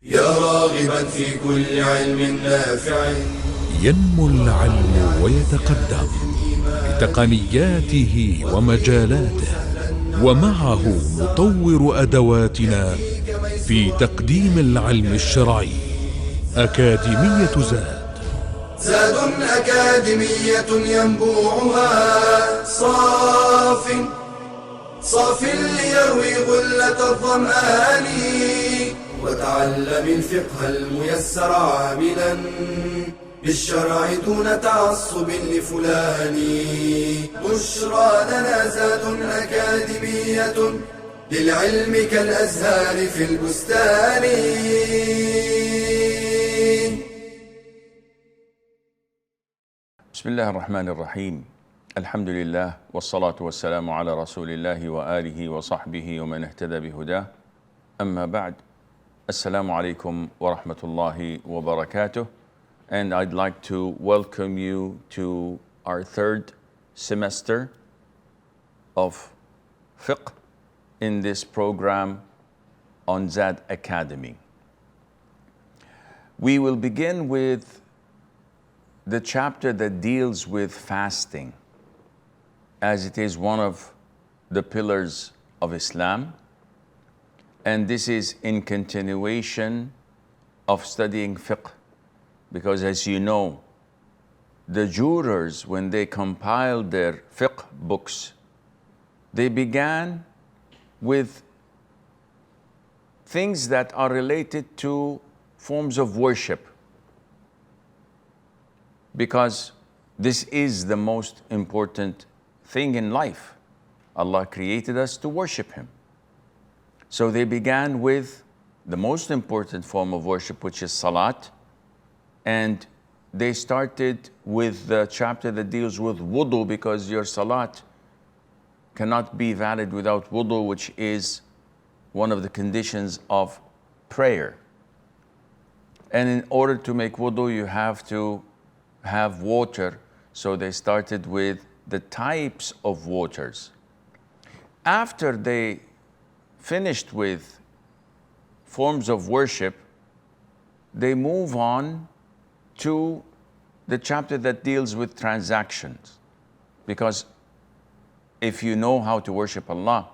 يا راغبا في كل علم نافع. ينمو العلم ويتقدم بتقنياته ومجالاته، ومعه نطور أدواتنا في تقديم العلم الشرعي. أكاديمية زاد أكاديمية ينبوعها صاف ليروي غلة الظمآن. وتعلم الفقه الميسر عاملا بالشرع دون تعصب لفلان. بشرى لنا زاد أكاديمية للعلم كالأزهار في البستان. بسم الله الرحمن الرحيم. الحمد لله والصلاة والسلام على رسول الله وآله وصحبه ومن اهتدى بهداه. أما بعد. Assalamu alaikum wa rahmatullahi wa barakatuh. And I'd like to welcome you to our third semester of Fiqh in this program on Zad Academy. We will begin with the chapter that deals with fasting, as it is one of the pillars of Islam. And this is in continuation of studying fiqh, because as you know, the jurors, when they compiled their fiqh books, they began with things that are related to forms of worship, because this is the most important thing in life. Allah created us to worship Him. So they began with the most important form of worship, which is salat. And they started with the chapter that deals with wudu, because your salat cannot be valid without wudu, which is one of the conditions of prayer. And in order to make wudu, you have to have water. So they started with the types of waters. After they finished with forms of worship, they move on to the chapter that deals with transactions. Because if you know how to worship Allah,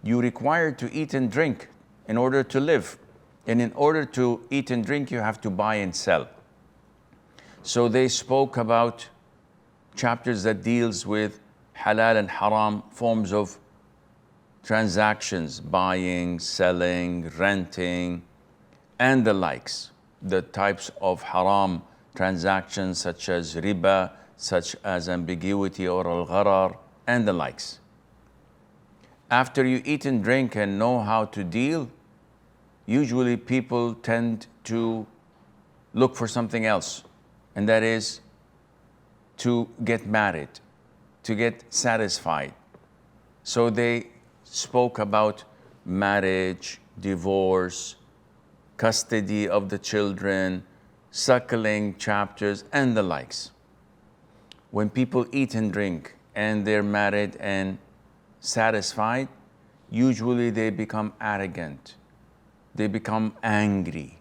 you require to eat and drink in order to live. And in order to eat and drink, you have to buy and sell. So they spoke about chapters that deals with halal and haram forms of transactions, buying, selling, renting, and the likes. The types of haram transactions such as riba, such as ambiguity or al-gharar, and the likes. After you eat and drink and know how to deal, usually people tend to look for something else, and that is to get married, to get satisfied. So they spoke about marriage, divorce, custody of the children, suckling chapters, and the likes. When people eat and drink and they're married and satisfied, usually they become arrogant, they become angry,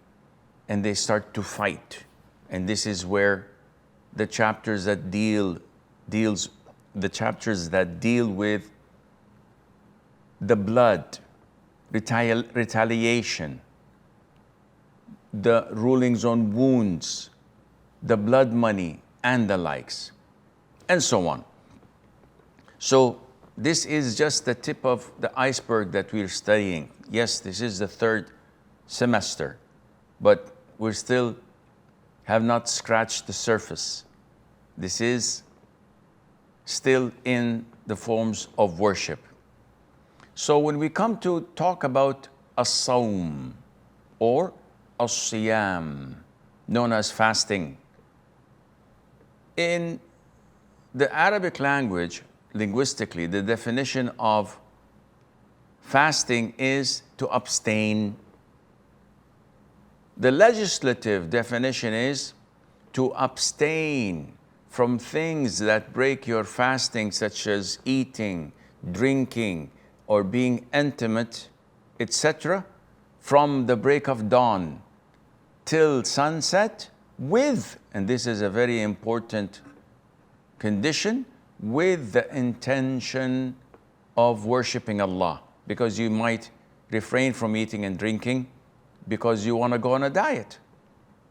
and they start to fight. And this is where the chapters that deal with the blood, retaliation, the rulings on wounds, the blood money, and the likes, and so on. So this is just the tip of the iceberg that we're studying. Yes, this is the third semester, but we still have not scratched the surface. This is still in the forms of worship. So when we come to talk about as-sawm or as-siyam, known as fasting, in the Arabic language, linguistically, the definition of fasting is to abstain. The legislative definition is to abstain from things that break your fasting, such as eating, drinking, or being intimate, etc., from the break of dawn till sunset with, and this is a very important condition, with the intention of worshiping Allah. Because you might refrain from eating and drinking because you want to go on a diet.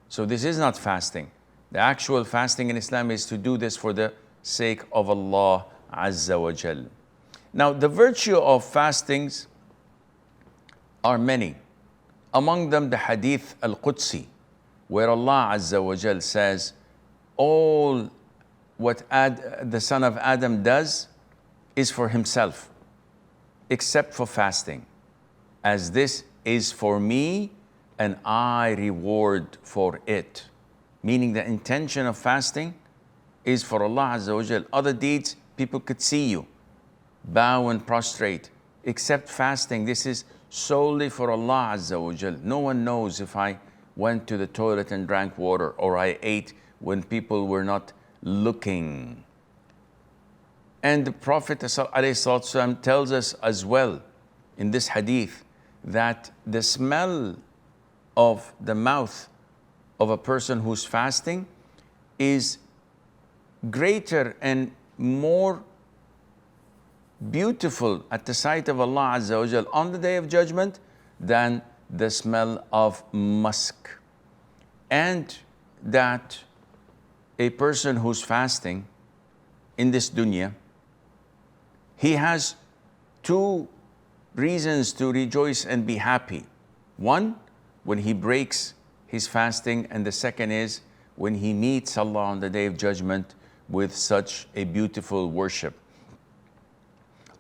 So this is not fasting. The actual fasting in Islam is to do this for the sake of Allah Azza wa Jal. Now, the virtue of fastings are many. Among them, the Hadith Al-Qudsi, where Allah Azza wa Jal says, all what the son of Adam does is for himself, except for fasting, as this is for me and I reward for it. Meaning the intention of fasting is for Allah Azza wa Jal. Other deeds, people could see you, bow and prostrate. Except fasting, this is solely for Allah Azza wa Jal. No one knows if I went to the toilet and drank water or I ate when people were not looking. And the Prophet ﷺ tells us as well in this hadith that the smell of the mouth of a person who's fasting is greater and more beautiful at the sight of Allah Azza wa Jal on the Day of Judgment than the smell of musk. And that a person who's fasting in this dunya, he has two reasons to rejoice and be happy. One, when he breaks his fasting, and the second is when he meets Allah on the Day of Judgment with such a beautiful worship.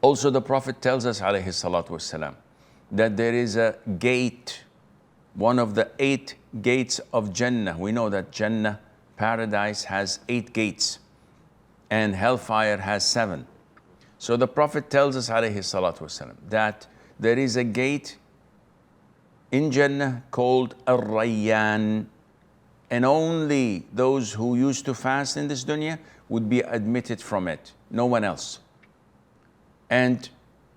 Also, the Prophet tells us, alayhi salatu wasalam, that there is a gate, one of the 8 gates of Jannah. We know that Jannah, paradise, has 8 gates, and hellfire has 7. So the Prophet tells us, alayhi salatu wasalam, that there is a gate in Jannah called Ar-Rayyan, and only those who used to fast in this dunya would be admitted from it, no one else. And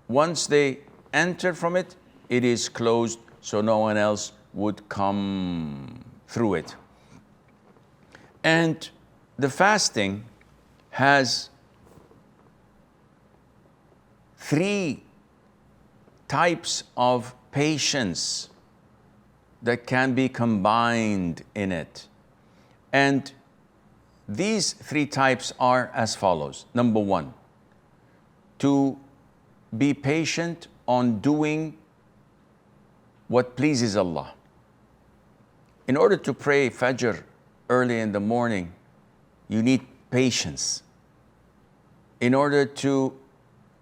once they enter from it, it is closed, so no one else would come through it. And the fasting has 3 types of patience that can be combined in it. And these 3 types are as follows. Number 1, to be patient on doing what pleases Allah. In order to pray Fajr early in the morning, you need patience. In order to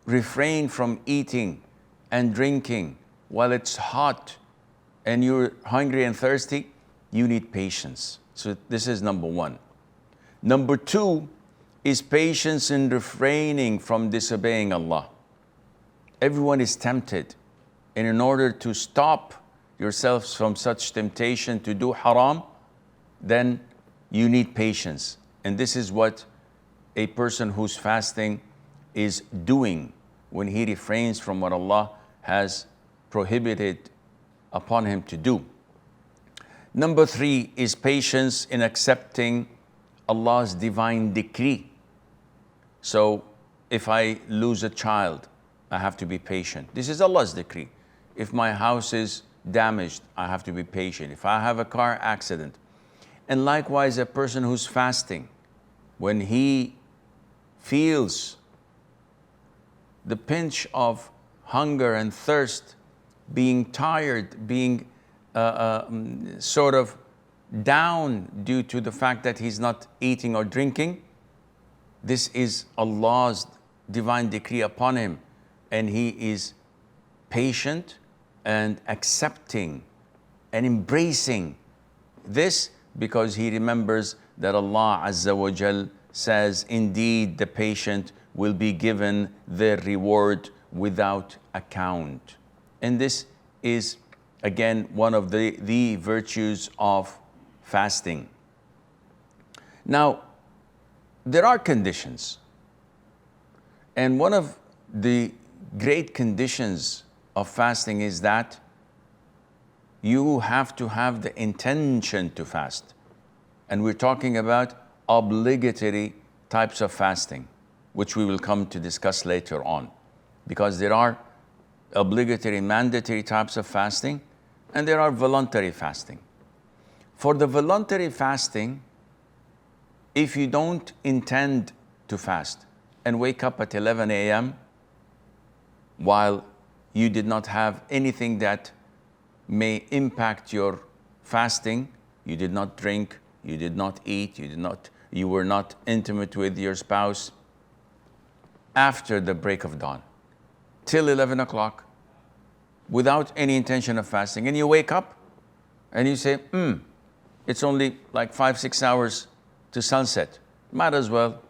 refrain from eating and drinking while it's hot and you're hungry and thirsty, you need patience. So this is number 1. Number 2 is patience in refraining from disobeying Allah. Everyone is tempted, and in order to stop yourselves from such temptation to do haram, then you need patience. And this is what a person who's fasting is doing when he refrains from what Allah has prohibited upon him to do. Number 3 is patience in accepting Allah's divine decree. So if I lose a child, I have to be patient. This is Allah's decree. If my house is damaged, I have to be patient. If I have a car accident. And likewise, a person who's fasting, when he feels the pinch of hunger and thirst, being tired, being sort of down due to the fact that he's not eating or drinking, this is Allah's divine decree upon him, and he is patient and accepting and embracing this because he remembers that Allah Azza wa Jal says, indeed the patient will be given their reward without account. And this is again one of the virtues of fasting. Now, there are conditions, and one of the great conditions of fasting is that you have to have the intention to fast. And we're talking about obligatory types of fasting, which we will come to discuss later on. Because there are obligatory, mandatory types of fasting, and there are voluntary fasting. For the voluntary fasting, if you don't intend to fast and wake up at 11 a.m. while you did not have anything that may impact your fasting, you did not drink, you did not eat, you were not intimate with your spouse after the break of dawn, till 11 o'clock, without any intention of fasting, and you wake up and you say, it's only like 5-6 hours to sunset. Might as well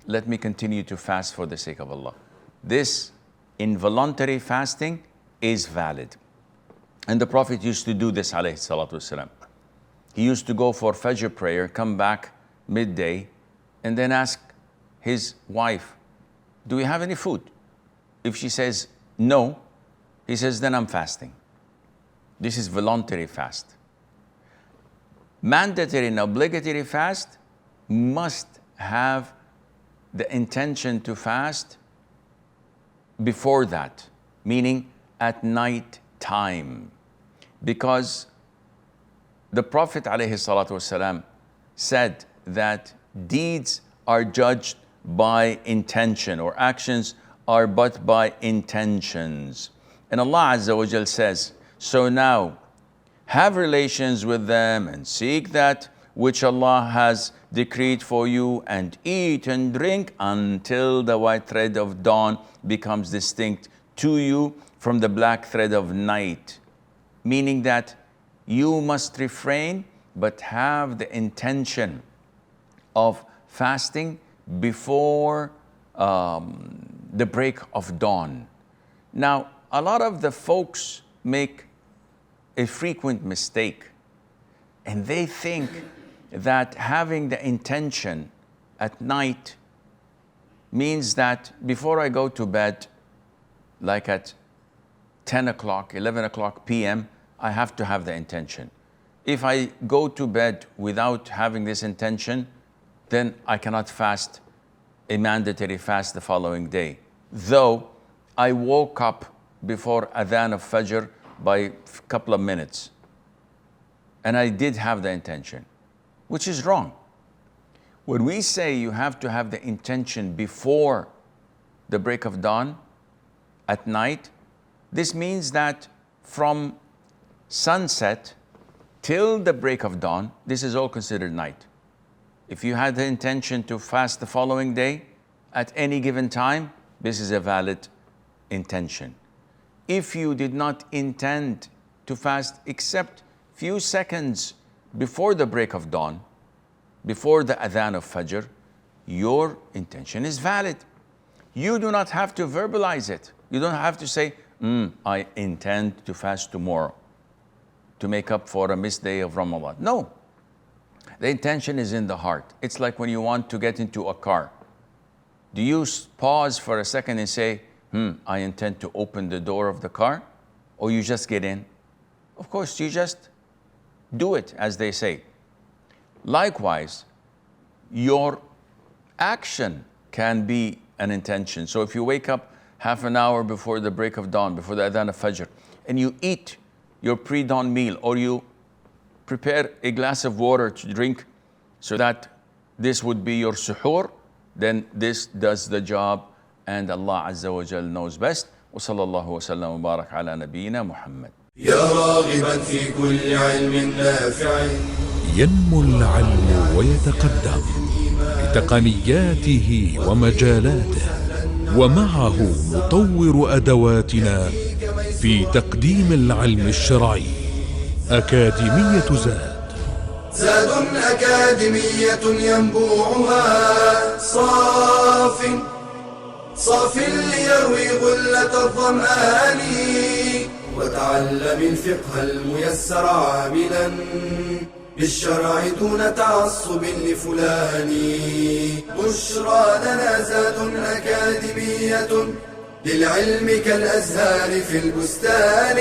let me continue to fast for the sake of Allah. This involuntary fasting is valid. And the Prophet used to do this, alayhi salatu wasalam. He used to go for Fajr prayer, come back midday, and then ask his wife, do we have any food? If she says no, he says, then I'm fasting. This is voluntary fast. Mandatory and obligatory fast must have the intention to fast before that, meaning at night time. Because the Prophet ﷺ said that deeds are judged by intention, or actions are but by intentions. And Allah Azza wa Jal says, so now have relations with them and seek that which Allah has decreed for you, and eat and drink until the white thread of dawn becomes distinct to you from the black thread of night. Meaning that you must refrain but have the intention of fasting before the break of dawn. Now, a lot of the folks make a frequent mistake, and they think that having the intention at night means that before I go to bed, like at 10 o'clock, 11 o'clock p.m., I have to have the intention. If I go to bed without having this intention, then I cannot fast a mandatory fast the following day. Though I woke up before Adhan of Fajr by a couple of minutes, and I did have the intention, which is wrong. When we say you have to have the intention before the break of dawn at night, this means that from sunset till the break of dawn, this is all considered night. If you had the intention to fast the following day at any given time, this is a valid intention. If you did not intend to fast except few seconds before the break of dawn, before the Adhan of Fajr, your intention is valid. You do not have to verbalize it. You don't have to say, I intend to fast tomorrow to make up for a missed day of Ramadan. No. The intention is in the heart. It's like when you want to get into a car. Do you pause for a second and say, I intend to open the door of the car? Or you just get in? Of course, you just do it, as they say. Likewise, your action can be an intention. So if you wake up half an hour before the break of dawn, before the Adhan of Fajr, and you eat your pre-dawn meal, or you prepare a glass of water to drink so that this would be your suhoor, then this does the job, and Allah Azza wa Jal knows best. وصلى الله وسلم وبارك على نبينا محمد. يا راغبا في كل علم نافع ينمو العلم ويتقدم بتقنياته ومجالاته، ومعه نطور أدواتنا في تقديم العلم الشرعي. أكاديمية زاد أكاديمية ينبوعها صاف ليروي غلة الظمآن، وتعلم الفقه الميسر عاملا بالشرع دون تعصب لفلان. بشرى لنا زاد أكاديمية للعلم كالأزهار في البستان.